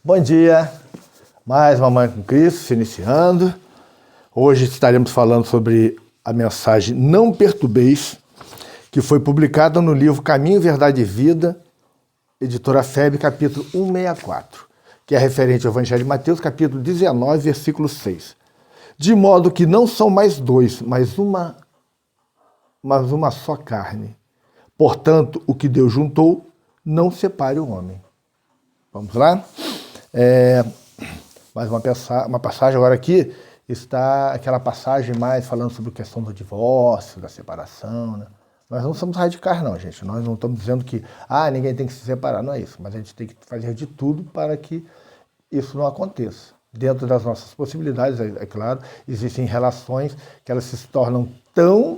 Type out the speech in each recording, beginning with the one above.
Bom dia, mais uma Manhã com Cristo, se iniciando. Hoje estaremos falando sobre a mensagem Não Perturbeis, que foi publicada no livro Caminho, Verdade e Vida, editora FEB, capítulo 164, que é referente ao Evangelho de Mateus, capítulo 19, versículo 6. De modo que não são mais dois, mas uma só carne. Portanto, o que Deus juntou, não separe o homem. Vamos lá? Mais uma passagem agora aqui, está aquela passagem mais falando sobre a questão do divórcio, da separação, né? Nós não somos radicais não, gente. Nós não estamos dizendo que ninguém tem que se separar, não é isso. Mas a gente tem que fazer de tudo para que isso não aconteça. Dentro das nossas possibilidades, é claro, existem relações que elas se tornam tão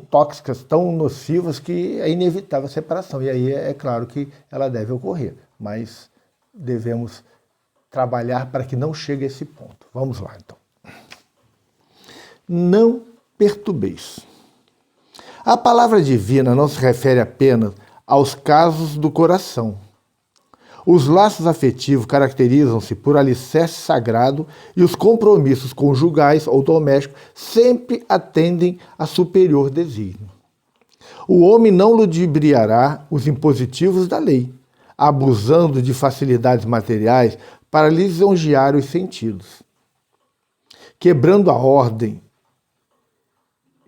tóxicas, tão nocivas, que é inevitável a separação. E aí é claro que ela deve ocorrer, mas devemos trabalhar para que não chegue a esse ponto. Vamos lá, então. Não perturbeis. A palavra divina não se refere apenas aos casos do coração. Os laços afetivos caracterizam-se por alicerce sagrado e os compromissos conjugais ou domésticos sempre atendem a superior desígnio. O homem não ludibriará os impositivos da lei, abusando de facilidades materiais para lisonjear os sentidos. Quebrando a ordem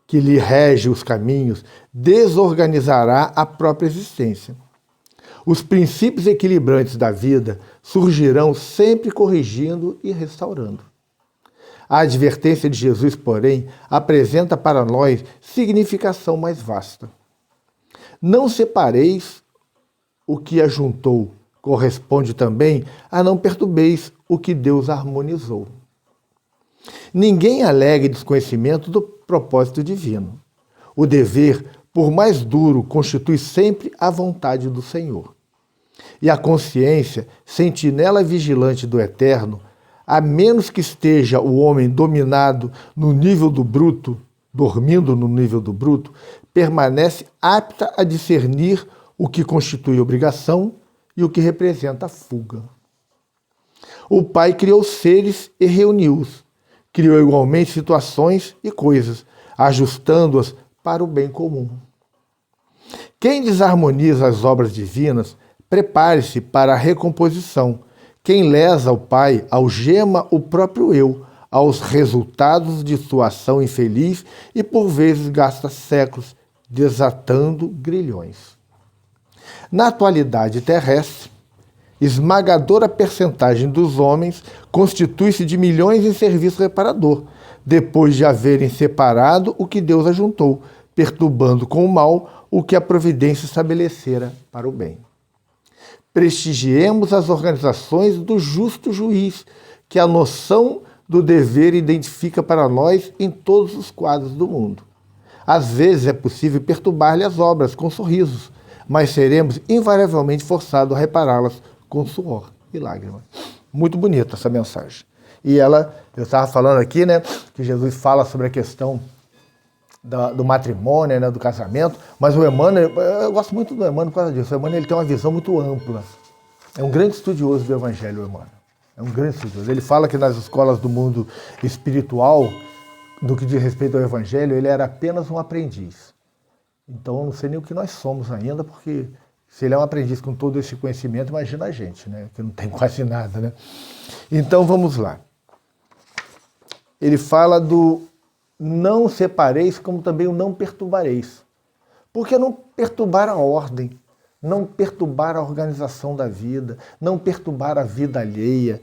que lhe rege os caminhos, desorganizará a própria existência. Os princípios equilibrantes da vida surgirão sempre corrigindo e restaurando. A advertência de Jesus, porém, apresenta para nós significação mais vasta. Não separeis o que ajuntou, corresponde também a não perturbeis o que Deus harmonizou. Ninguém alega desconhecimento do propósito divino. O dever, por mais duro, constitui sempre a vontade do Senhor. E a consciência, sentinela vigilante do Eterno, a menos que esteja o homem dominado no nível do bruto, dormindo no nível do bruto, permanece apta a discernir o que constitui obrigação e o que representa fuga. O Pai criou seres e reuniu-os. Criou igualmente situações e coisas, ajustando-as para o bem comum. Quem desarmoniza as obras divinas, prepare-se para a recomposição. Quem lesa o Pai, algema o próprio eu, aos resultados de sua ação infeliz e por vezes gasta séculos desatando grilhões. Na atualidade terrestre, esmagadora percentagem dos homens constitui-se de milhões em serviço reparador, depois de haverem separado o que Deus ajuntou, perturbando com o mal o que a providência estabelecera para o bem. Prestigiemos as organizações do justo juiz, que a noção do dever identifica para nós em todos os quadros do mundo. Às vezes é possível perturbar-lhe as obras com sorrisos, mas seremos invariavelmente forçados a repará-las com suor e lágrimas. Muito bonita essa mensagem. E eu estava falando aqui, né, que Jesus fala sobre a questão do matrimônio, né, do casamento, mas o Emmanuel, eu gosto muito do Emmanuel por causa disso. O Emmanuel ele tem uma visão muito ampla. É um grande estudioso do Evangelho, o Emmanuel. É um grande estudioso. Ele fala que nas escolas do mundo espiritual, no que diz respeito ao Evangelho, ele era apenas um aprendiz. Então, eu não sei nem o que nós somos ainda, porque se ele é um aprendiz com todo esse conhecimento, imagina a gente, né, que não tem quase nada, né? Então, vamos lá. Ele fala do não separeis, como também o não perturbareis. Por que não perturbar a ordem? Não perturbar a organização da vida, não perturbar a vida alheia.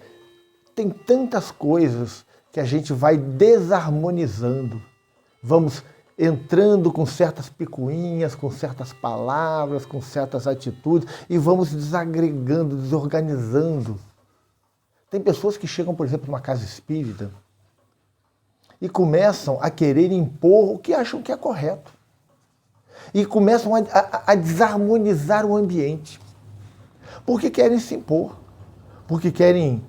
Tem tantas coisas que a gente vai desarmonizando. Vamos entrando com certas picuinhas, com certas palavras, com certas atitudes e vamos desagregando, desorganizando. Tem pessoas que chegam, por exemplo, numa casa espírita e começam a querer impor o que acham que é correto. E começam a desarmonizar o ambiente. Porque querem se impor. Porque querem,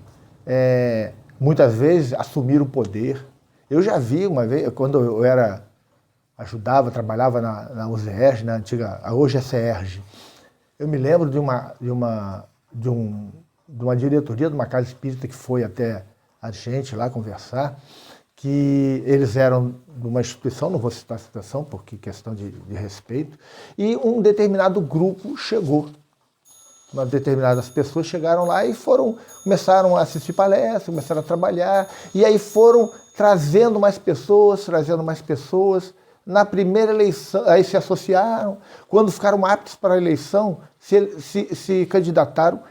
muitas vezes, assumir o poder. Eu já vi uma vez, quando eu trabalhava na USERJ, na antiga, hoje é CERJ. Eu me lembro de um de uma diretoria de uma casa espírita que foi até a gente lá conversar, que eles eram de uma instituição, não vou citar a situação, porque questão de respeito, e um determinado grupo chegou. Determinadas pessoas chegaram lá e começaram a assistir palestras, começaram a trabalhar, e aí foram trazendo mais pessoas. Na primeira eleição, aí se associaram, quando ficaram aptos para a eleição, se candidataram,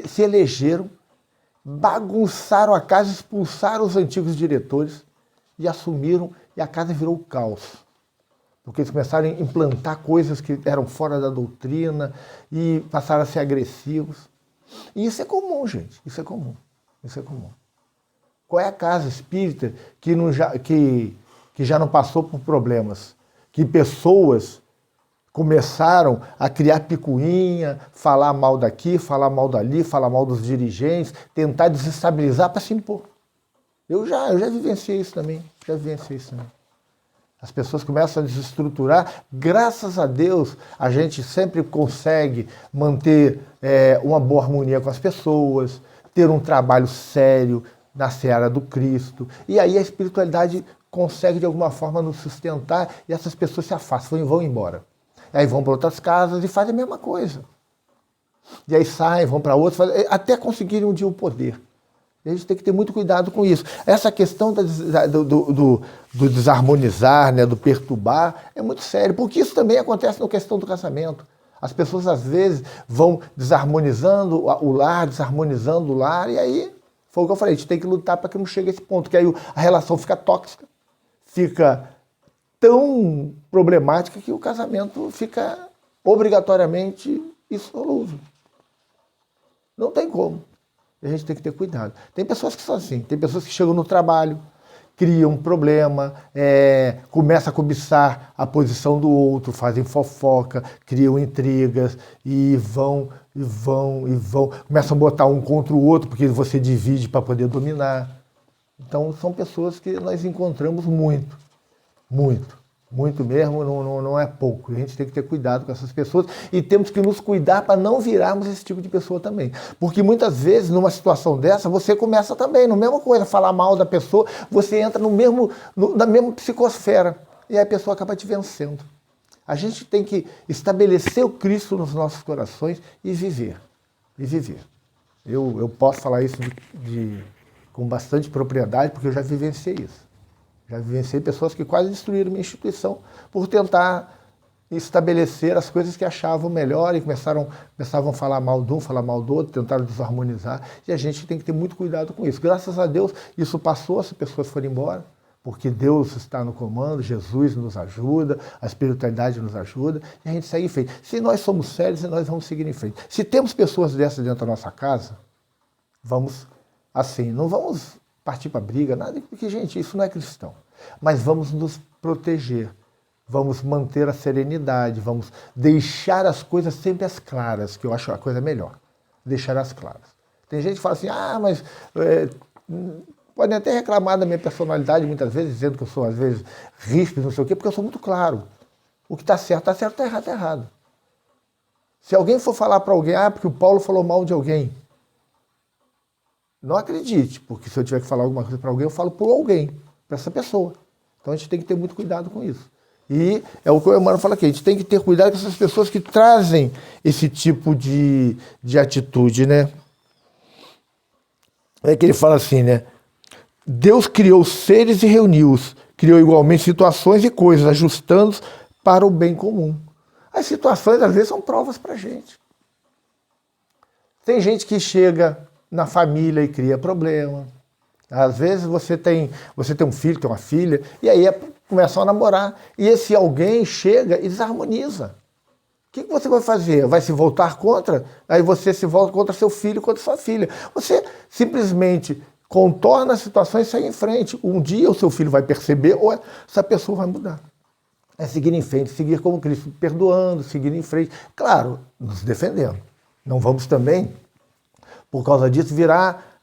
se elegeram, bagunçaram a casa, expulsaram os antigos diretores e assumiram, e a casa virou caos. Porque eles começaram a implantar coisas que eram fora da doutrina e passaram a ser agressivos. E isso é comum, gente, isso é comum. Qual é a casa espírita que já não passou por problemas? Que pessoas começaram a criar picuinha, falar mal daqui, falar mal dali, falar mal dos dirigentes, tentar desestabilizar para se impor. Eu já vivenciei isso também, As pessoas começam a desestruturar. Graças a Deus, a gente sempre consegue manter uma boa harmonia com as pessoas, ter um trabalho sério na seara do Cristo. E aí a espiritualidade consegue, de alguma forma, nos sustentar e essas pessoas se afastam e vão embora. Aí vão para outras casas e fazem a mesma coisa. E aí saem, vão para outras, até conseguirem um dia o poder. E a gente tem que ter muito cuidado com isso. Essa questão do desarmonizar, né, do perturbar, é muito sério, porque isso também acontece na questão do casamento. As pessoas, às vezes, vão desarmonizando o lar, e aí, foi o que eu falei, a gente tem que lutar para que não chegue a esse ponto, que aí a relação fica tóxica, fica tão problemática que o casamento fica obrigatoriamente insolúvel. Não tem como. A gente tem que ter cuidado. Tem pessoas que são assim, tem pessoas que chegam no trabalho, criam um problema, começam a cobiçar a posição do outro, fazem fofoca, criam intrigas e vão, começam a botar um contra o outro, porque você divide para poder dominar. Então são pessoas que nós encontramos muito mesmo, não é pouco. A gente tem que ter cuidado com essas pessoas e temos que nos cuidar para não virarmos esse tipo de pessoa também. Porque muitas vezes, numa situação dessa, você começa também, na mesma coisa, falar mal da pessoa, você entra na mesma psicosfera e aí a pessoa acaba te vencendo. A gente tem que estabelecer o Cristo nos nossos corações e viver. Eu posso falar isso com bastante propriedade, porque eu já vivenciei isso. Já vivenciei pessoas que quase destruíram minha instituição por tentar estabelecer as coisas que achavam melhor e começavam a falar mal de um, falar mal do outro, tentaram desarmonizar. E a gente tem que ter muito cuidado com isso. Graças a Deus, isso passou, as pessoas foram embora, porque Deus está no comando, Jesus nos ajuda, a espiritualidade nos ajuda, e a gente segue em frente. Se nós somos sérios, nós vamos seguir em frente. Se temos pessoas dessas dentro da nossa casa, vamos assim, não vamos partir para briga, nada, porque, gente, isso não é cristão. Mas vamos nos proteger, vamos manter a serenidade, vamos deixar as coisas sempre as claras, que eu acho a coisa melhor, deixar as claras. Tem gente que fala assim, mas podem até reclamar da minha personalidade muitas vezes, dizendo que eu sou, às vezes, ríspido, não sei o quê, porque eu sou muito claro. O que está certo, está errado, está errado. Se alguém for falar para alguém, porque o Paulo falou mal de alguém, não acredite, porque se eu tiver que falar alguma coisa para alguém, eu falo por alguém, para essa pessoa. Então a gente tem que ter muito cuidado com isso. E é o que o Emmanuel fala aqui, a gente tem que ter cuidado com essas pessoas que trazem esse tipo de atitude, né? É que ele fala assim, né? Deus criou seres e reuniu-os, criou igualmente situações e coisas, ajustando-os para o bem comum. As situações, às vezes, são provas para a gente. Tem gente que chega na família e cria problema. Às vezes você tem um filho, tem uma filha, e aí começam a namorar. E esse alguém chega e desarmoniza. O que você vai fazer? Vai se voltar contra? Aí você se volta contra seu filho, contra sua filha. Você simplesmente contorna a situação e segue em frente. Um dia o seu filho vai perceber ou essa pessoa vai mudar. É seguir em frente, seguir como Cristo, perdoando, seguir em frente. Claro, nos defendendo. Não vamos também, por causa disso, virar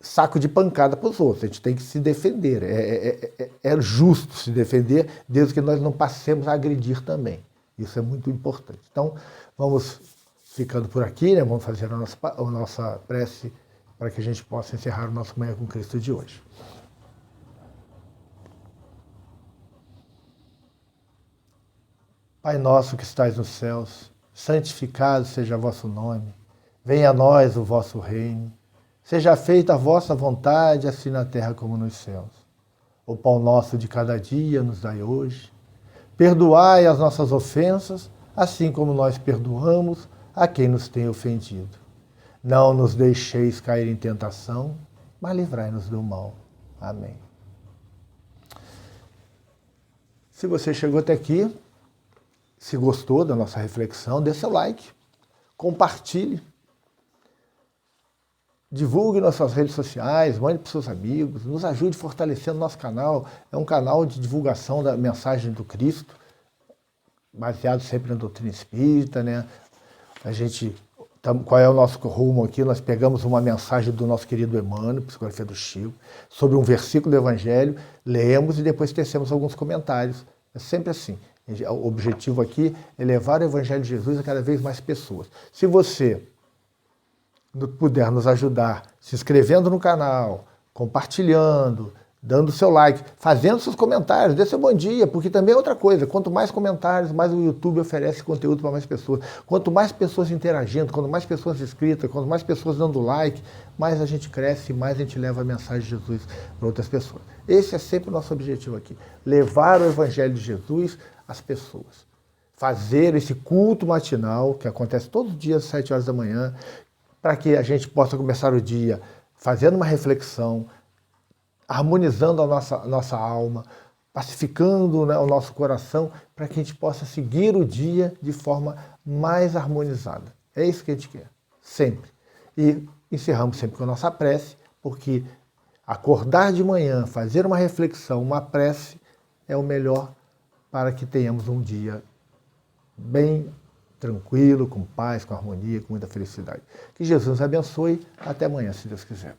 saco de pancada para os outros. A gente tem que se defender. É justo se defender, desde que nós não passemos a agredir também. Isso é muito importante. Então, vamos ficando por aqui, né? Vamos fazer a nossa prece para que a gente possa encerrar o nosso Manhã com Cristo de hoje. Pai nosso que estais nos céus, santificado seja vosso nome. Venha a nós o vosso reino. Seja feita a vossa vontade, assim na terra como nos céus. O pão nosso de cada dia nos dai hoje. Perdoai as nossas ofensas, assim como nós perdoamos a quem nos tem ofendido. Não nos deixeis cair em tentação, mas livrai-nos do mal. Amém. Se você chegou até aqui, se gostou da nossa reflexão, dê seu like, compartilhe, divulgue nas suas redes sociais, mande para os seus amigos, nos ajude fortalecendo o nosso canal. É um canal de divulgação da mensagem do Cristo, baseado sempre na doutrina espírita, né? Qual é o nosso rumo aqui? Nós pegamos uma mensagem do nosso querido Emmanuel, psicografia do Chico, sobre um versículo do Evangelho, lemos e depois tecemos alguns comentários. É sempre assim. O objetivo aqui é levar o Evangelho de Jesus a cada vez mais pessoas. Se você puder nos ajudar se inscrevendo no canal, compartilhando, dando seu like, fazendo seus comentários, dê seu bom dia, porque também é outra coisa. Quanto mais comentários, mais o YouTube oferece conteúdo para mais pessoas. Quanto mais pessoas interagindo, quanto mais pessoas inscritas, quanto mais pessoas dando like, mais a gente cresce, mais a gente leva a mensagem de Jesus para outras pessoas. Esse é sempre o nosso objetivo aqui, levar o Evangelho de Jesus às pessoas. Fazer esse culto matinal, que acontece todos os dias às 7 horas da manhã, para que a gente possa começar o dia fazendo uma reflexão, harmonizando a nossa alma, pacificando, né, o nosso coração, para que a gente possa seguir o dia de forma mais harmonizada. É isso que a gente quer, sempre. E encerramos sempre com a nossa prece, porque acordar de manhã, fazer uma reflexão, uma prece, é o melhor para que tenhamos um dia bem tranquilo, com paz, com harmonia, com muita felicidade. Que Jesus nos abençoe. Até amanhã, se Deus quiser.